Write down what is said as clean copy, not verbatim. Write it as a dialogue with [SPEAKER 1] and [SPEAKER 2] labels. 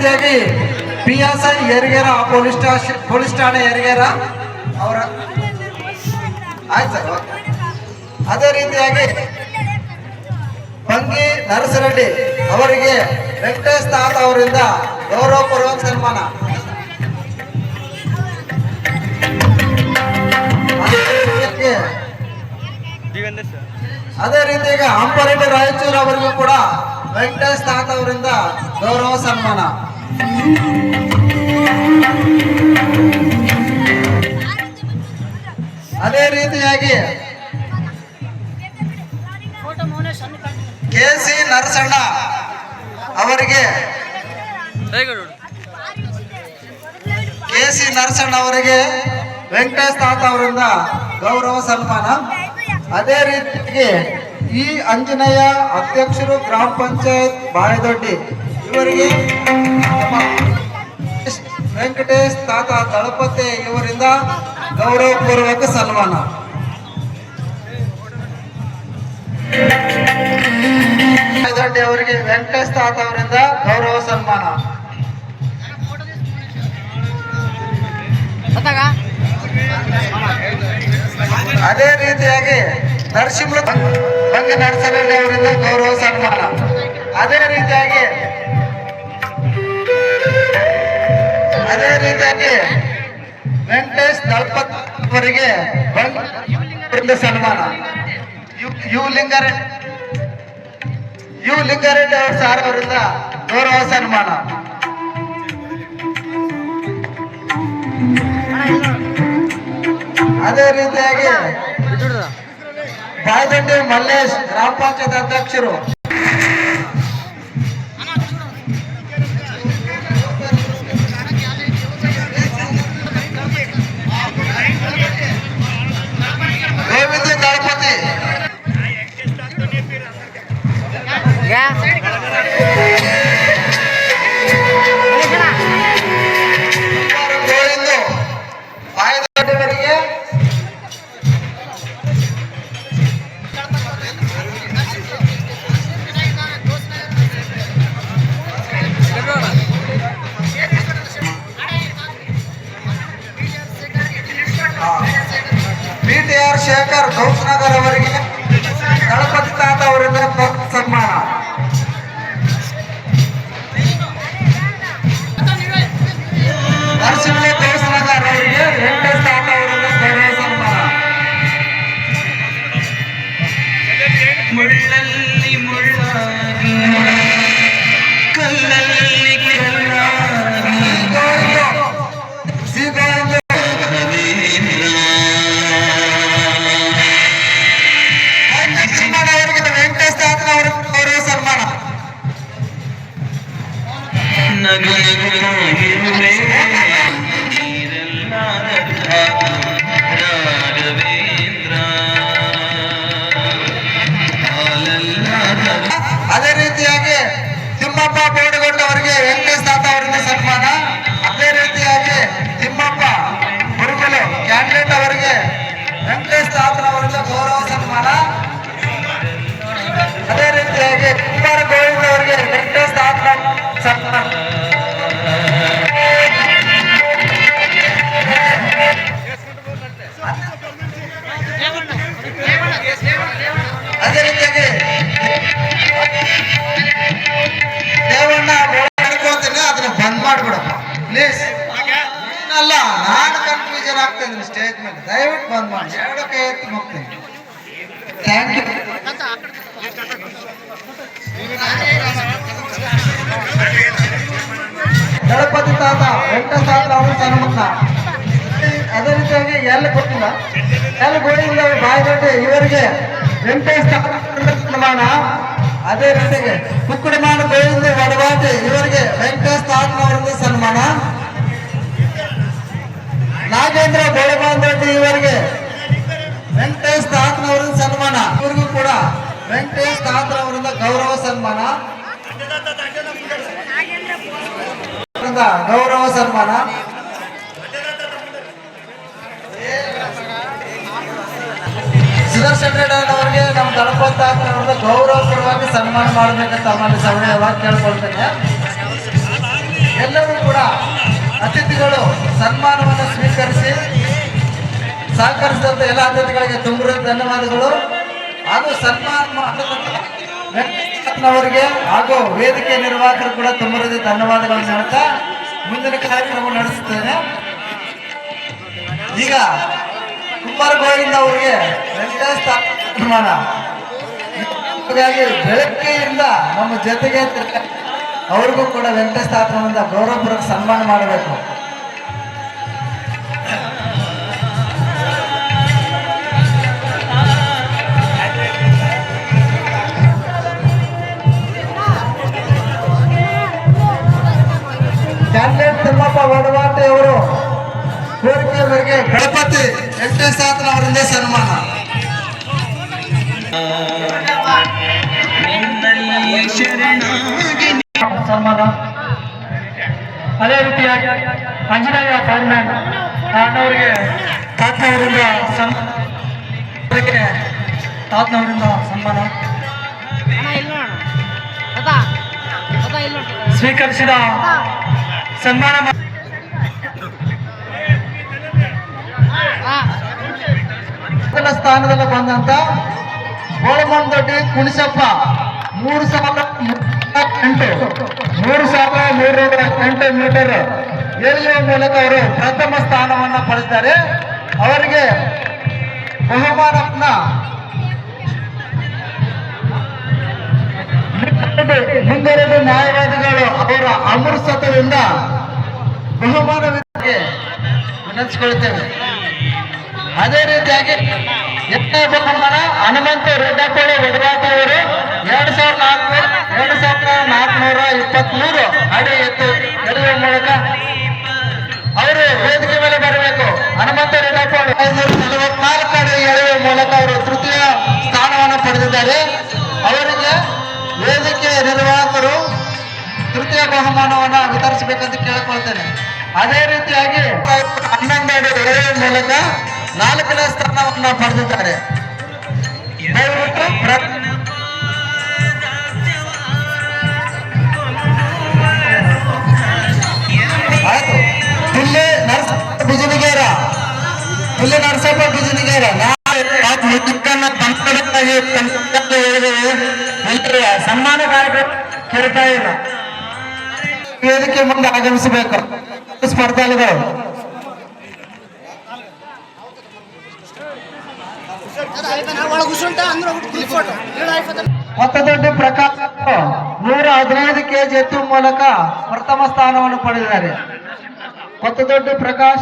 [SPEAKER 1] ರೀತಿಯಾಗಿ PSI ಯರಿಗೆರ police ಠಾಣೆ ಯರಿಗೆರ ಅವರ ಆಯ್ತು ಸರ್. ಅದೇ ರೀತಿಯಾಗಿ ಬಂಗಿ ನರಸರೆಡ್ಡಿ ಅವರಿಗೆ ವೆಂಕಟೇಶ್ ನಾಥ್ ಅವರಿಂದ ಗೌರವಪೂರ್ವಕ ಸನ್ಮಾನ. ಅದೇ ರೀತಿಯಾಗಿ ಅಂಪರೆಡ್ಡಿ ರಾಯಚೂರು ಅವರಿಗೂ ಕೂಡ ವೆಂಕಟೇಶ್ ನಾಥ್ ಅವರಿಂದ ಗೌರವ ಸನ್ಮಾನ. ಅದೇ ರೀತಿಯಾಗಿ KC ನರಸಣ್ಣ ಅವರಿಗೆ ವೆಂಕಟೇಶ್ ನಾಥ್ ಅವರಿಂದ ಗೌರವ ಸನ್ಮಾನ. ಅದೇ ರೀತಿಯಾಗಿ ಈ ಅಂಜನೇಯ ಅಧ್ಯಕ್ಷರು ಗ್ರಾಮ ಪಂಚಾಯತ್ ಬಾಳೆದೊಡ್ಡಿ ಇವರಿಗೆ ವೆಂಕಟೇಶ್ ತಾತ ದಳಪತಿ ಇವರಿಂದ ಗೌರವಪೂರ್ವಕ ಸನ್ಮಾನ. ಬಾಳೆದೊಡ್ಡಿ ಅವರಿಗೆ ವೆಂಕಟೇಶ್ ತಾತ ಅವರಿಂದ ಗೌರವ ಸನ್ಮಾನ. ಅದೇ ರೀತಿಯಾಗಿ ನರಸಿಂಹ ಬಂಗಿ ನರಸರೆಡ್ಡಿ ಅವರಿಂದ ಗೌರವ ಸನ್ಮಾನ. ಅದೇ ರೀತಿಯಾಗಿ ವೆಂಕಟೇಶ್ ದಳಪತಿ ಅವರಿಗೆ ಸನ್ಮಾನ. ಯು ಲಿಂಗಾರೆಡ್ಡಿ ಅವರು ಸಾರ್ ಅವರಿಂದ ಗೌರವ ಸನ್ಮಾನ. ಅದೇ ರೀತಿಯಾಗಿ ಬಾಳೆದೊಡ್ಡಿ ಮಲ್ಲೇಶ್ ಗ್ರಾಮ ಪಂಚಾಯತ್ ಅಧ್ಯಕ್ಷರು ಗೋವಿಂದ ದಳಪತಿ PTR ಶೇಖರ್ ಗೌಸ್ನಗರ್ ಅವರಿಗೆ ದಳಪತಿ ತಾತ ಅವರಿಂದ ಸನ್ಮಾನ. ನರಸಿಂಹ ಗೌಸ್ನಗರ್ ಅವರಿಗೆ ವೆಂಕಟೇಶ್ ತಾತ ಅವರಿಂದ ಗೌರವ ಸನ್ಮಾನ.
[SPEAKER 2] ಮುಳ್ಳಲ್ಲಿ ಮುಳ್ಳಾಗಿ ಕಲ್ಲಲ್ಲಿ ಕಲ್ಲಾಗಿ
[SPEAKER 1] ವೆಂಕಟೇಶ್ ತಾತ ಅವರಿಂದ ಗೌರವ ಸನ್ಮಾನ.
[SPEAKER 2] ನಗು ನಗುವೆ ರಾಘವೇಂದ್ರ.
[SPEAKER 1] ಅದೇ ರೀತಿಯಾಗಿ ತಿಮ್ಮಪ್ಪ ಬೋಡಗೊಂಡ ಅವರಿಗೆ ವೆಂಕಟೇಶ್ ತಾತ ಅವರಿಂದ ಸನ್ಮಾನ. ಅದೇ ರೀತಿಯಾಗಿ ತಿಮ್ಮಪ್ಪ ಗುರುಗಳು ಕ್ಯಾಂಡಿಡೇಟ್ ಅವರಿಗೆ ವೆಂಕಟೇಶ್ ತಾತ ಅವರಿಂದ ಗೌರವ ಸನ್ಮಾನ. ಅದೇ ರೀತಿಯಾಗಿ ಕುಮಾರ ಗೋವಿಂದ ಅವರಿಗೆ ವೆಂಕಟೇಶ್ ತಾತ ಸನ್ಮಾನ. ಅದೇ ರೀತಿಯಾಗಿ ದೇವಣ್ಣ ಹೇಳ್ಕೋತೀನಿ, ಅದನ್ನ ಬಂದ್ ಮಾಡ್ಬಿಡಪ್ಪ ಪ್ಲೀಸ್. ಅಲ್ಲ, ನಾನು ಕನ್ಫ್ಯೂಷನ್ ಆಗ್ತೇನೆ ಸ್ಟೇಜ್ ಮೇಲೆ, ದಯವಿಟ್ಟು ಬಂದ್ ಮಾಡಿ. ಎರಡು ಕೈ ಎತ್ತಿ ಹೋಗ್ತೇನೆ. Thank you. ದಳಪತಿ ತಾತ ವೆಂಕಟೇಶ್ ತಾತ ಅವರ ಸನ್ಮಾನ. ಅದೇ ರೀತಿಯಾಗಿ ಗೋವಿಂದ ಬಾಳೆದೊಡ್ಡಿ ಇವರಿಗೆ ವೆಂಕಟೇಶ್ ತಾತ ಸನ್ಮಾನ. ಅದೇ ರೀತಿಯಾಗಿ ಕುಕ್ಕಡಮಾನ ಗೋವಿಂದ ವಡವಾಟಿ ಇವರಿಗೆ ವೆಂಕಟೇಶ್ ತಾತನವರಿಂದ ಸನ್ಮಾನ. ನಾಗೇಂದ್ರ ಗೋಳಬಾಂದೊಡ್ಡಿ ಇವರಿಗೆ ವೆಂಕಟೇಶ್ ತಾತನವರಿಂದ ಸನ್ಮಾನ. ಇವರಿಗೂ ಕೂಡ ವೆಂಕಟೇಶ್ ತಾತನವರಿಂದ ಗೌರವ ಸನ್ಮಾನ. ಗೌರವ ಸನ್ಮಾನ. ಸುದರ್ಶನ್ ರೆಡ್ಡಿ ಅವರಿಗೆ ನಮ್ಮ ದಳಪತಿ ತಾತನವರಿಂದ ಗೌರವಪೂರ್ವಕ ಸನ್ಮಾನ ಮಾಡಬೇಕಂತ ತಮ್ಮಲ್ಲಿ ಸವಿನಯವಾಗಿ ಕೇಳ್ಕೊಳ್ತೇನೆ. ಎಲ್ಲರೂ ಕೂಡ ಅತಿಥಿಗಳು ಸನ್ಮಾನವನ್ನು ಸ್ವೀಕರಿಸಿ ಸಹಕರಿಸಿದಂತ ಎಲ್ಲ ಅತಿಥಿಗಳಿಗೆ ತುಂಬ ಧನ್ಯವಾದಗಳು. ಹಾಗೂ ಸನ್ಮಾನವರಿಗೆ ಹಾಗೂ ವೇದಿಕೆ ನಿರ್ವಾಹಕರು ಕೂಡ ತುಂಬ ಧನ್ಯವಾದಗಳನ್ನು ಹೇಳ್ತಾ ಮುಂದಿನ ಕಾರ್ಯಕ್ರಮ ನಡೆಸುತ್ತೇನೆ. ಈಗ ಕುಮಾರ್ ಗೋವಿಂದ ಅವರಿಗೆ ವೆಂಕಟೇಶ್ ಸನ್ಮಾನ. ಹಾಗಾಗಿ ಬೆಳಗ್ಗೆಯಿಂದ ನಮ್ಮ ಜೊತೆಗೆ ಅವ್ರಿಗೂ ಕೂಡ ವೆಂಕಟೇಶ್ ಸ್ಥಾಪನದಿಂದ ಗೌರವಪೂರ್ವಕ ಸನ್ಮಾನ ಮಾಡಬೇಕು. ಕ್ಯಾಂಡಿಡೇಟ್ ತಿಮ್ಮಪ್ಪ ವಡವಾಟೆ ಅವರು ಕೋರಿಕೆ ಮೇರೆಗೆ ಗಣಪತಿ ವೆಂಕಟೇಶ್ ಸಾತನ ಅವರಿಂದ ಸನ್ಮಾನ.
[SPEAKER 2] ನಿನ್ನಲ್ಲಿ ಶರಣಾಗಿ
[SPEAKER 3] ಸನ್ಮಾನ. ಅದೇ ರೀತಿಯಾಗಿ ಆಂಜನೇಯ ಫೈರ್ಮ್ಯಾನ್ ಅಣ್ಣವರಿಗೆ ತಾತ್ನವರಿಂದ ತಾತ್ನವರಿಂದ ಸನ್ಮಾನ ಸ್ವೀಕರಿಸಿದ ಸನ್ಮಾನ
[SPEAKER 1] ಮೊದಲ ಸ್ಥಾನದಲ್ಲಿ ಬಂದಂತ ಗೋಳಮಂದೊಡ್ಡಿ ಕುಣಿಸಪ್ಪ 3,308 ಮೀಟರ್ ಎಳೆಯುವ ಮೂಲಕ ಅವರು ಪ್ರಥಮ ಸ್ಥಾನವನ್ನು ಪಡೆದಿದ್ದಾರೆ. ಅವರಿಗೆ ಬಹುಮಾನವನ್ನ ಮುಂದುವರೆದ ನ್ಯಾಯವಾದಿಗಳು ಅವರ ಅಮೃತತ್ವದಿಂದ ಬಹುಮಾನಕ್ಕೆ ವಿನಂತಿಸಿಕೊಳ್ಳುತ್ತೇವೆ. ಅದೇ ರೀತಿಯಾಗಿ ಎಷ್ಟೇ ಬಹುಮಾನ ಹನುಮಂತ ರೆಡ್ಡಪ್ಪಳ್ಳಿ ವಡವಾಟ ಅವರು 2,423 ಅಡಿ ಎತ್ತು ಎಳೆಯುವ ಮೂಲಕ ಅವರು ವೇದಿಕೆ ಮೇಲೆ ಬರಬೇಕು. ಹನುಮಂತ ರೆಡ್ಡಪ್ಪಳ್ಳಿ 544 ಅಡಿ ಎಳೆಯುವ ಮೂಲಕ ಅವರು ತೃತೀಯ ಸ್ಥಾನವನ್ನು ಪಡೆದಿದ್ದಾರೆ. ಅವರಿಗೆ ವೇದಿಕೆ ನಿರ್ವಾಹಕರು ತೃತೀಯ ಬಹುಮಾನವನ್ನು ವಿತರಿಸಬೇಕಂತ ಕೇಳಿಕೊಳ್ತೇನೆ. ಅದೇ ರೀತಿಯಾಗಿ 11 ಅಡಿ ಎಳೆಯುವ ಮೂಲಕ 4ನೇ ಸ್ಥಾನವನ್ನು ಪಡೆದಿದ್ದಾರೆ. ಆಯ್ತು. ಇಲ್ಲಿ ಬಿಜನಿಗೇರ ಸನ್ಮಾನ ಕಾರ್ಯಕ್ರಮ ಕೇಳ್ತಾ ಇಲ್ಲ. ವೇದಿಕೆ ಮುಂದೆ ಆಗಮಿಸಬೇಕು ಸ್ಪರ್ಧಾಳುಗಳು. ಹೊತ್ತದೊಡ್ಡಿ ಪ್ರಕಾಶ್ 115 kg ಎತ್ತುವ ಮೂಲಕ ಪ್ರಥಮ ಸ್ಥಾನವನ್ನು ಪಡೆದಿದ್ದಾರೆ. ಹೊತ್ತದೊಡ್ಡಿ ಪ್ರಕಾಶ್